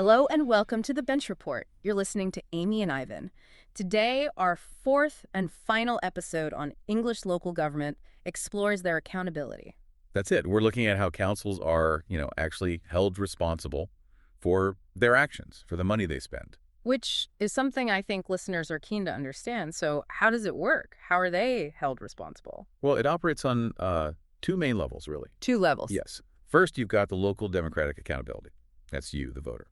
Hello and welcome to the Bench Report. You're listening to Amy and Ivan. Today, our fourth and final episode on English local government explores their accountability. That's it. We're looking at how councils are, actually held responsible for their actions, for the money they spend. Which is something I think listeners are keen to understand. So how does it work? How are they held responsible? Well, it operates on two main levels, really. Two levels. Yes. First, you've got the local democratic accountability. That's you, the voter.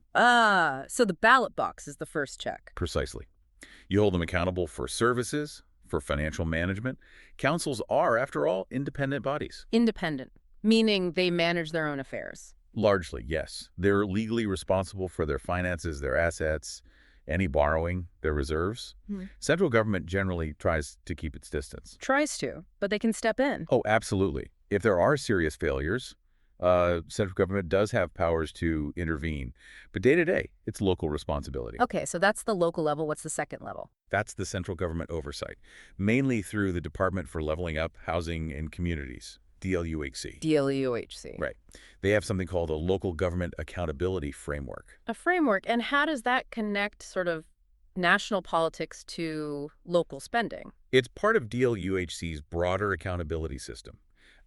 So the ballot box is the first check. Precisely. You hold them accountable for services, for financial management. Councils are, after all, independent bodies. Independent, meaning they manage their own affairs. Largely, yes. They're legally responsible for their finances, their assets, any borrowing, their reserves. Central government generally tries to keep its distance. Tries to, but they can step in. Oh, absolutely. If there are serious failures, central government does have powers to intervene. But day to day, it's local responsibility. Okay, so that's the local level. What's the second level? That's the central government oversight, mainly through the Department for Leveling Up Housing and Communities, DLUHC. DLUHC. Right. They have something called a Local Government Accountability Framework. A framework. And how does that connect sort of national politics to local spending? It's part of DLUHC's broader accountability system.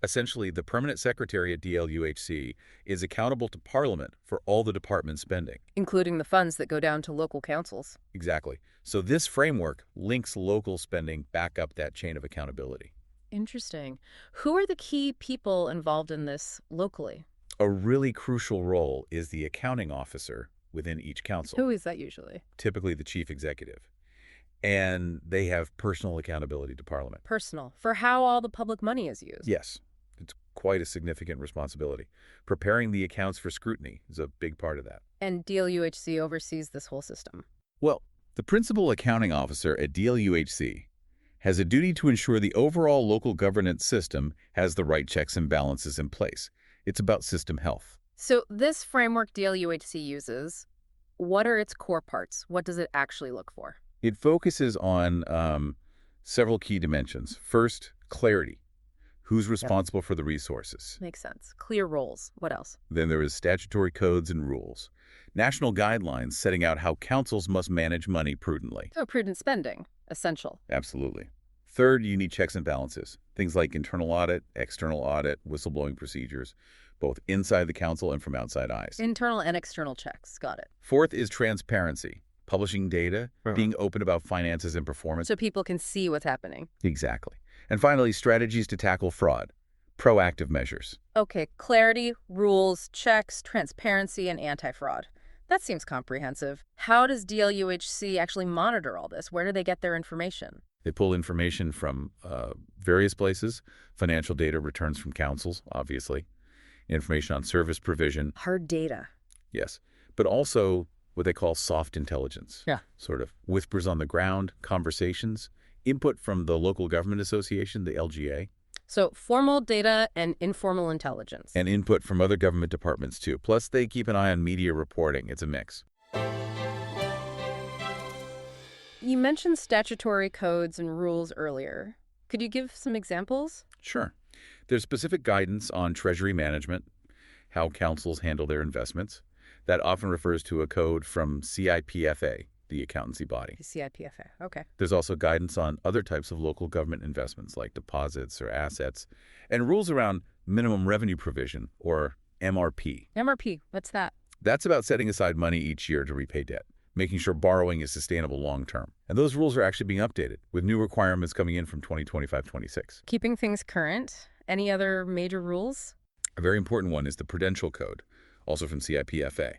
Essentially, the permanent secretary at DLUHC is accountable to Parliament for all the department's spending. Including the funds that go down to local councils. Exactly. So this framework links local spending back up that chain of accountability. Interesting. Who are the key people involved in this locally? A really crucial role is the accounting officer within each council. Who is that usually? Typically the chief executive. And they have personal accountability to Parliament. Personal. For how all the public money is used. Yes. It's quite a significant responsibility. Preparing the accounts for scrutiny is a big part of that. And DLUHC oversees this whole system. Well, the principal accounting officer at DLUHC has a duty to ensure the overall local governance system has the right checks and balances in place. It's about system health. So this framework DLUHC uses, what are its core parts? What does it actually look for? It focuses on several key dimensions. First, clarity. Who's responsible for the resources? Makes sense. Clear roles. What else? Then there is statutory codes and rules. National guidelines setting out how councils must manage money prudently. So prudent spending. Essential. Absolutely. Third, you need checks and balances. Things like internal audit, external audit, whistleblowing procedures, both inside the council and from outside eyes. Internal and external checks. Got it. Fourth is transparency. Publishing data, being open about finances and performance. So people can see what's happening. Exactly. And finally, strategies to tackle fraud. Proactive measures. Okay, clarity, rules, checks, transparency, and anti-fraud. That seems comprehensive. How does DLUHC actually monitor all this? Where do they get their information? They pull information from various places. Financial data returns from councils, obviously. Information on service provision. Hard data. Yes. But also what they call soft intelligence. Yeah. Sort of whispers on the ground, conversations, input from the local government association, the LGA. So formal data and informal intelligence. And input from other government departments, too. Plus, they keep an eye on media reporting. It's a mix. You mentioned statutory codes and rules earlier. Could you give some examples? Sure. There's specific guidance on treasury management, how councils handle their investments. That often refers to a code from CIPFA, the accountancy body. CIPFA, okay. There's also guidance on other types of local government investments like deposits or assets, and rules around minimum revenue provision, or MRP. MRP, what's that? That's about setting aside money each year to repay debt, making sure borrowing is sustainable long-term. And those rules are actually being updated, with new requirements coming in from 2025-26. Keeping things current. Any other major rules? A very important one is the Prudential Code, also from CIPFA.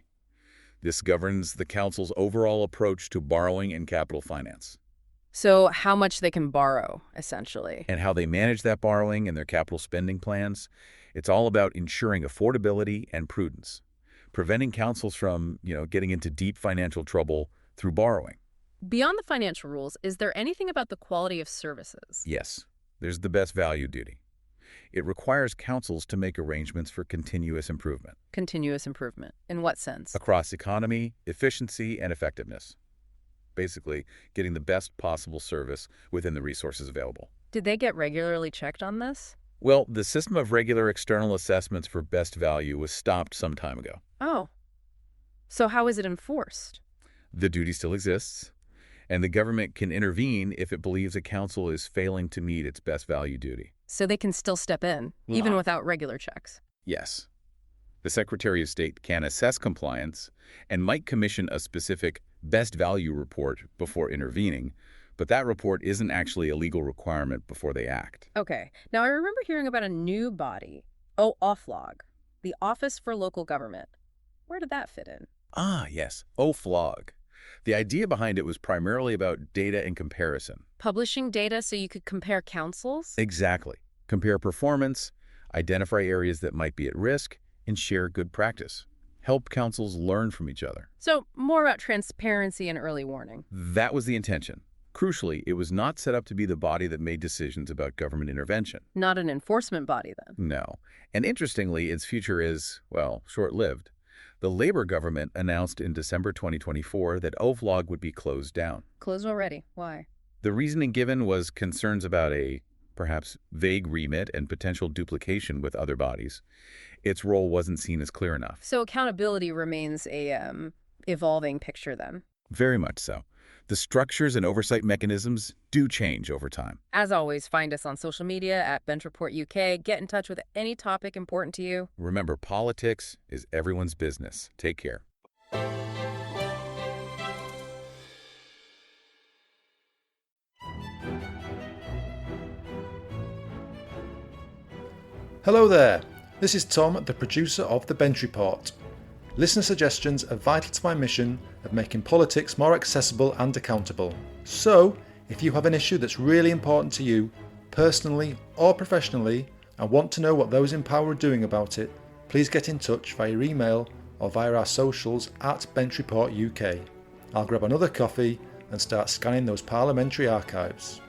This governs the council's overall approach to borrowing and capital finance. So how much they can borrow, essentially. And how they manage that borrowing and their capital spending plans. It's all about ensuring affordability and prudence, preventing councils from, getting into deep financial trouble through borrowing. Beyond the financial rules, is there anything about the quality of services? Yes, there's the best value duty. It requires councils to make arrangements for continuous improvement. Continuous improvement. In what sense? Across economy, efficiency, and effectiveness. Basically, getting the best possible service within the resources available. Did they get regularly checked on this? Well, the system of regular external assessments for best value was stopped some time ago. Oh. So how is it enforced? The duty still exists, and the government can intervene if it believes a council is failing to meet its best value duty. So they can still step in, even without regular checks. Yes. The Secretary of State can assess compliance and might commission a specific best value report before intervening, but that report isn't actually a legal requirement before they act. Okay. Now, I remember hearing about a new body, OFLOG, the Office for Local Government. Where did that fit in? Ah, yes, OFLOG. The idea behind it was primarily about data and comparison. Publishing data so you could compare councils? Exactly. Compare performance, identify areas that might be at risk, and share good practice. Help councils learn from each other. So more about transparency and early warning. That was the intention. Crucially, it was not set up to be the body that made decisions about government intervention. Not an enforcement body, then. No. And interestingly, its future is, well, short-lived. The Labor government announced in December 2024 that OFLOG would be closed down. Closed already. Why? The reasoning given was concerns about a, perhaps, vague remit and potential duplication with other bodies. Its role wasn't seen as clear enough. So accountability remains a evolving picture, then? Very much so. The structures and oversight mechanisms do change over time. As always, find us on social media at Bench Report UK. Get in touch with any topic important to you. Remember, politics is everyone's business. Take care. Hello there, this is Tom, the producer of The Bench Report. Listener suggestions are vital to my mission of making politics more accessible and accountable. So, if you have an issue that's really important to you, personally or professionally, and want to know what those in power are doing about it, please get in touch via email or via our socials at Bench Report UK. I'll grab another coffee and start scanning those parliamentary archives.